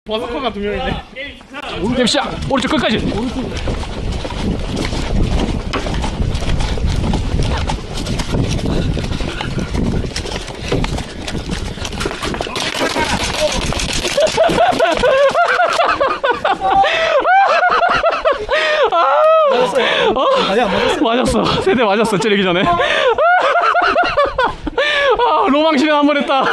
버서커가 두 명이네. 게임 시작. 오른쪽 끝까지. 아니 안 맞았어. 맞았어. 세대 맞았어. 찌르기 전에. 아, 로망 실현 한 번 했다.